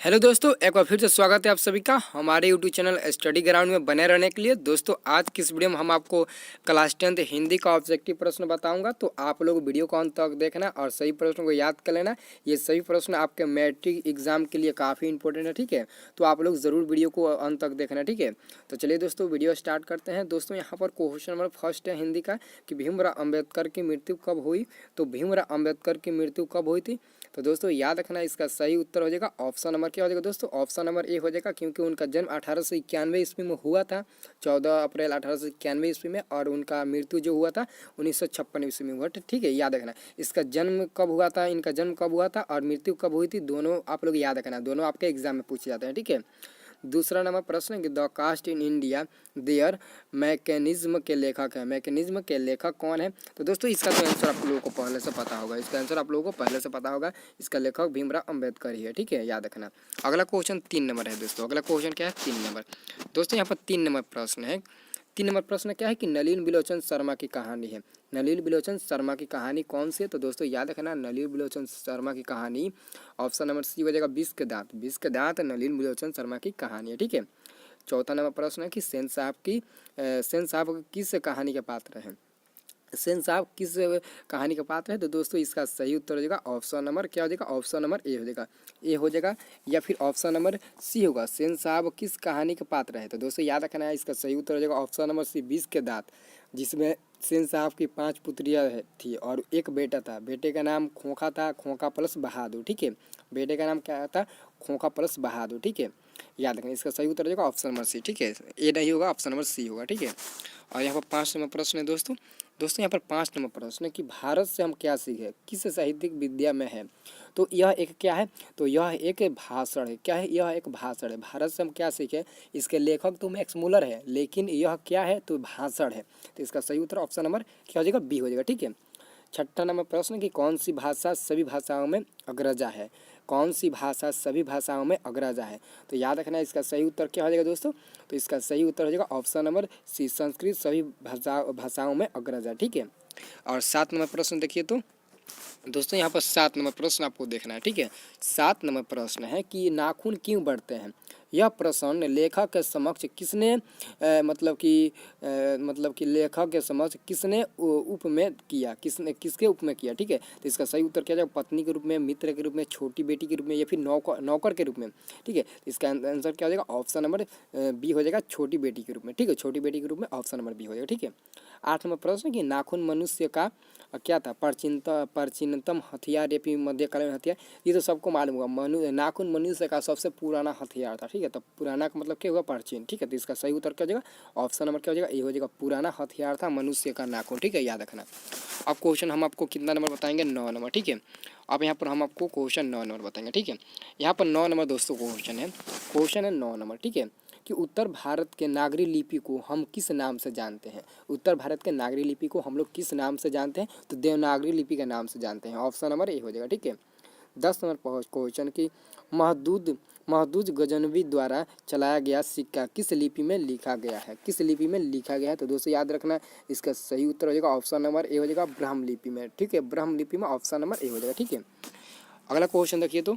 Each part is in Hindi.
हेलो दोस्तों, एक बार फिर से स्वागत है आप सभी का हमारे यूट्यूब चैनल स्टडी ग्राउंड में बने रहने के लिए। दोस्तों आज की इस वीडियो में हम आपको क्लास 10th हिंदी का ऑब्जेक्टिव प्रश्न बताऊंगा, तो आप लोग वीडियो को अंत तक देखना और सही प्रश्नों को याद कर लेना। ये सभी प्रश्न आपके मैट्रिक एग्जाम के लिए काफ़ी इंपॉर्टेंट है, ठीक है। तो आप लोग ज़रूर वीडियो को अंत तक देखना, ठीक है। तो चलिए दोस्तों वीडियो स्टार्ट करते हैं। दोस्तों यहाँ पर क्वेश्चन नंबर फर्स्ट है हिंदी का कि भीमराव अम्बेडकर की मृत्यु कब हुई। तो भीमराव अम्बेडकर की मृत्यु कब हुई थी। तो दोस्तों याद रखना, इसका सही उत्तर हो जाएगा ऑप्शन नंबर क्या हो जाएगा दोस्तों, ऑप्शन नंबर ए हो जाएगा, क्योंकि उनका जन्म 1891 ईस्वी में हुआ था, 14 अप्रैल 1891 ईस्वी में, और उनका मृत्यु जो हुआ था 1956 ईस्वी में हुआ था, ठीक है। याद रखना इसका जन्म कब हुआ था, इनका जन्म कब हुआ था और मृत्यु कब हुई थी, दोनों आप लोग याद रखना, दोनों आपके एग्जाम में पूछे जाते हैं, ठीक है। दूसरा नंबर प्रश्न है कि the caste in India their mechanism के लेखक है। मैकेनिज्म के लेखक कौन है। तो दोस्तों इसका तो आंसर आप लोगों को पहले से पता होगा, इसका आंसर आप लोगों को पहले से पता होगा, इसका लेखक भीमराव अम्बेडकर ही है, ठीक है। याद रखना। अगला क्वेश्चन 3 नंबर है दोस्तों। अगला क्वेश्चन क्या है, 3 नंबर। दोस्तों यहाँ पर 3 नंबर प्रश्न है। 3 नंबर प्रश्न क्या है कि नलिन बिलोचन शर्मा की कहानी है। नलिन बिलोचन शर्मा की कहानी कौन सी है। तो दोस्तों याद रखना, नलिन बिलोचन शर्मा की कहानी ऑप्शन नंबर सी हो जाएगा, विष के दांत। विष के दांत नलिन बिलोचन शर्मा की कहानी है, ठीक है। चौथा नंबर प्रश्न है कि सेन साहब किस कहानी के पात्र हैं। सेन साहब किस कहानी का पात्र है। तो दोस्तों इसका सही उत्तर हो जाएगा ऑप्शन नंबर क्या हो जाएगा, ऑप्शन नंबर ए हो जाएगा, ए हो जाएगा, या फिर ऑप्शन नंबर सी होगा, सेन साहब किस कहानी के पात्र है। तो दोस्तों याद रखना है, इसका सही उत्तर हो जाएगा ऑप्शन नंबर सी, विष के दांत, जिसमें सेन साहब की 5 पुत्रियाँ थी और एक बेटा था। बेटे का नाम खोखा था, खोखा प्लस बहादुर, ठीक है। बेटे का नाम क्या था, खोखा प्लस बहादुर, ठीक है। याद रखना, इसका सही उत्तर हो जाएगा ऑप्शन नंबर सी, ठीक है। ए नहीं होगा, ऑप्शन नंबर सी होगा, ठीक है। और यहाँ पर 5 नंबर प्रश्न है दोस्तों। यहाँ पर 5 नंबर प्रश्न है कि भारत से हम क्या सीखे, किस साहित्यिक विद्या में है। तो यह एक क्या है, तो यह एक भाषण है। क्या है, यह एक भाषण है। भारत से हम क्या सीखे, इसके लेखक तो मैक्स मुलर है, लेकिन यह क्या है, तो भाषण है। तो इसका सही उत्तर ऑप्शन नंबर क्या हो जाएगा, बी हो जाएगा, ठीक है। छठा नंबर प्रश्न कि कौन सी भाषा सभी भाषाओं में अग्रजा है। कौन सी भाषा सभी भाषाओं में अग्रजा है। तो याद रखना, इसका सही उत्तर क्या हो जाएगा दोस्तों। तो इसका सही उत्तर हो जाएगा ऑप्शन नंबर सी, संस्कृत सभी भाषाओं में अग्रजा, ठीक है। और 7 नंबर प्रश्न देखिए तो दोस्तों यहाँ पर 7 नंबर प्रश्न आपको देखना है, ठीक है। 7 नंबर प्रश्न है कि नाखून क्यों बढ़ते हैं। यह प्रश्न लेखक के समक्ष किसने मतलब कि लेखक के समक्ष किसने उप में किया, किसके उप में किया, ठीक है। तो इसका सही उत्तर क्या जाएगा, पत्नी के रूप में, मित्र के रूप में, छोटी बेटी के रूप में, या फिर नौकर के रूप में, ठीक है। इसका आंसर क्या हो जाएगा, ऑप्शन नंबर बी हो जाएगा, छोटी बेटी के रूप में, ठीक है। छोटी बेटी के रूप में ऑप्शन नंबर बी हो जाएगा, ठीक है। 8 नंबर प्रश्न कि नाखून मनुष्य का क्या था, प्राचीनतम हथियार या फिर मध्यकालीन हथियार। ये तो सबको मालूम होगा, नाखून मनुष्य का सबसे पुराना हथियार था, ठीक है। तो पुराना का मतलब क्या होगा, प्राचीन, ठीक है। तो इसका सही उत्तर क्या हो जाएगा, ऑप्शन नंबर क्या हो जाएगा, ये हो जाएगा, पुराना हथियार था मनुष्य का नाखून, ठीक है। याद रखना। अब क्वेश्चन हम आपको कितना नंबर बताएंगे, 9 नंबर, ठीक है। अब यहाँ पर हम आपको क्वेश्चन 9 नंबर बताएंगे, ठीक है। यहाँ पर 9 नंबर दोस्तों क्वेश्चन है 9 नंबर, ठीक है। कि उत्तर भारत के नागरी लिपि को हम किस नाम से जानते हैं। उत्तर भारत के नागरी लिपि को हम लोग किस नाम से जानते हैं। तो देवनागरी लिपि के नाम से जानते हैं, ऑप्शन नंबर ए हो जाएगा, ठीक है। 10 नंबर क्वेश्चन की महदूद गजनवी द्वारा चलाया गया सिक्का किस लिपि में लिखा गया है, किस लिपि में लिखा गया है। तो दोस्तों याद रखना, इसका सही उत्तर हो जाएगा ऑप्शन नंबर ए हो जाएगा, ब्रह्म लिपि में, ठीक है। ब्रह्म लिपि में ऑप्शन नंबर ए हो जाएगा, ठीक है। अगला क्वेश्चन देखिए तो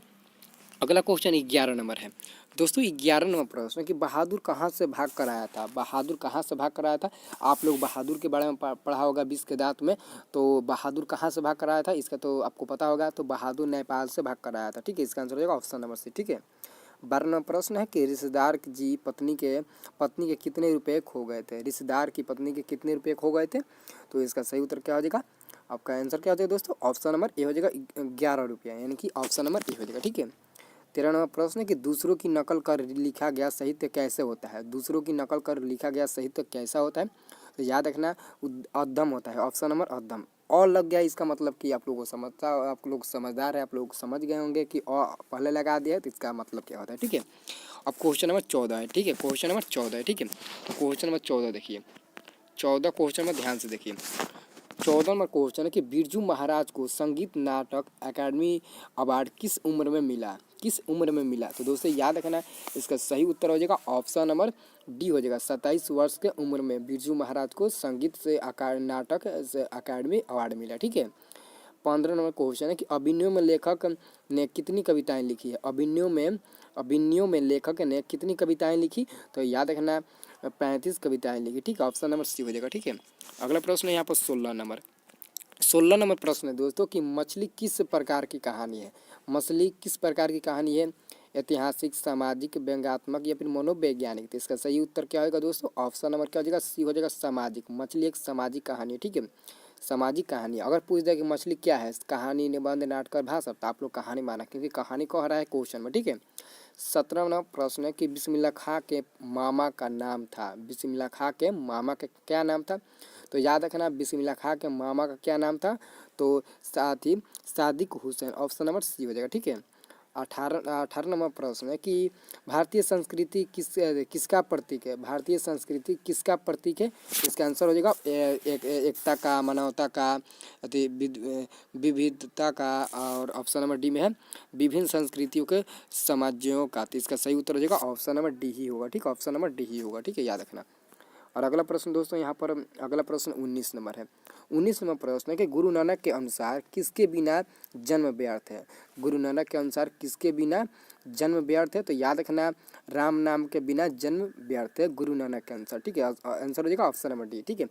अगला क्वेश्चन 11 नंबर है दोस्तों। 11 नंबर प्रश्न कि बहादुर कहाँ से भाग कर आया था। बहादुर कहाँ से भाग कर आया था। आप लोग बहादुर के बारे में पढ़ा होगा विष के दांत में। तो बहादुर कहाँ से भाग कर आया था, इसका तो आपको पता होगा। तो बहादुर नेपाल से भाग कर आया था, ठीक है। इसका आंसर हो जाएगा ऑप्शन नंबर सी, ठीक है। 12 नंबर प्रश्न है कि रिश्तेदार जी पत्नी के कितने रुपये खो गए थे। रिश्तेदार की पत्नी के कितने रुपये खो गए थे। तो इसका सही उत्तर क्या हो जाएगा, आपका आंसर क्या हो जाएगा दोस्तों, ऑप्शन नंबर ए हो जाएगा, 11 रुपया, यानी कि ऑप्शन नंबर ए हो जाएगा, ठीक है। 13 नंबर प्रश्न है कि दूसरों की नकल कर लिखा गया साहित्य कैसे होता है। दूसरों की नकल कर लिखा गया साहित्य कैसा होता है। तो याद रखना, अद्धम होता है, ऑप्शन नंबर अद्धम। और लग गया, इसका मतलब कि आप लोगों को आप लोग समझदार है, आप लोग समझ गए होंगे कि और पहले लगा दिया है, तो इसका मतलब क्या होता है, ठीक है। अब क्वेश्चन नंबर 14 है, ठीक है। क्वेश्चन नंबर 14 है, ठीक है। तो क्वेश्चन नंबर 14 देखिए, 14 क्वेश्चन में ध्यान से देखिए। 14 नंबर क्वेश्चन है कि बिरजू महाराज को संगीत नाटक अकादमी अवार्ड किस उम्र में मिला, किस उम्र में मिला। तो दोस्तों याद रखना, इसका सही उत्तर हो जाएगा ऑप्शन नंबर डी हो जाएगा, 27 वर्ष के उम्र में बिरजू महाराज को संगीत से नाटक से अकादमी अवार्ड मिला, ठीक है। 15 नंबर क्वेश्चन है कि अभिनव में लेखक ने कितनी कविताएं लिखी है। अभिनव में लेखक ने कितनी कविताएं लिखी, तो याद रखना 35 कविताएं लिखी। ठीक है, ऑप्शन नंबर सी हो जाएगा। ठीक है, अगला प्रश्न है यहाँ पर 16 नंबर प्रश्न है दोस्तों कि मछली किस प्रकार की कहानी है। मछली किस प्रकार की कहानी है, ऐतिहासिक, सामाजिक, व्यंग्यात्मक या फिर मनोवैज्ञानिक। तो इसका सही उत्तर क्या होगा दोस्तों, ऑप्शन नंबर क्या हो जाएगा, सी हो जाएगा, सामाजिक। मछली एक सामाजिक कहानी है। ठीक है, सामाजिक कहानी। अगर पूछ दे कि मछली क्या है, कहानी, निबंध, नाटक, भाषा, तो आप लोग कहानी माना, क्योंकि कहानी कह रहा है क्वेश्चन में। ठीक है, 17 नंबर प्रश्न है कि बिस्मिल्लाह खां के मामा का नाम था। बिस्मिल्लाह खां के मामा का क्या नाम था, तो याद रखना बिस्मिल्लाह खां के मामा का क्या नाम था, तो साथ ही Sadiq Hussain. Option number C हो जाएगा। ठीक है, 18 नंबर प्रश्न है कि भारतीय संस्कृति किसका प्रतीक है। भारतीय संस्कृति किसका प्रतीक है, इसका आंसर हो जाएगा एकता का, मानवता का, विविधता का, और ऑप्शन नंबर डी में है विभिन्न संस्कृतियों के समाजों का। तो इसका सही उत्तर हो जाएगा ऑप्शन नंबर डी ही होगा। ठीक है, ऑप्शन नंबर डी ही होगा। ठीक है, याद रखना। और अगला प्रश्न दोस्तों यहाँ पर अगला प्रश्न 19 नंबर है। 19 नंबर प्रश्न है कि गुरु नानक के अनुसार किसके बिना जन्म व्यर्थ है। गुरु नानक के अनुसार किसके बिना जन्म व्यर्थ है, तो याद रखना राम नाम के बिना जन्म व्यर्थ है गुरु नानक के अनुसार। ठीक है, आंसर हो जाएगा ऑप्शन नंबर डी। ठीक है,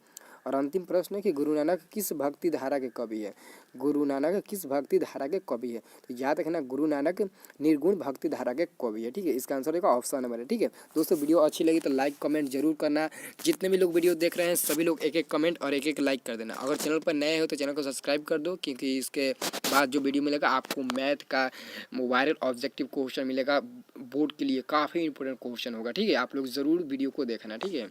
और अंतिम प्रश्न है कि गुरु नानक किस भक्ति धारा के कवि है। गुरु नानक किस भक्ति धारा के कवि है, तो याद रखना गुरु नानक निर्गुण भक्ति धारा के कवि है। ठीक है, इसका आंसर होगा ऑप्शन नंबर है। ठीक है दोस्तों, वीडियो अच्छी लगी तो लाइक कमेंट जरूर करना। जितने भी लोग वीडियो देख रहे हैं सभी लोग एक एक कमेंट और एक एक लाइक कर देना। अगर चैनल पर नए हो तो चैनल को सब्सक्राइब कर दो, क्योंकि इसके बाद जो वीडियो मिलेगा आपको मैथ का वायरल ऑब्जेक्टिव क्वेश्चन मिलेगा। बोर्ड के लिए काफ़ी इंपॉर्टेंट क्वेश्चन होगा। ठीक है, आप लोग ज़रूर वीडियो को देखना। ठीक है।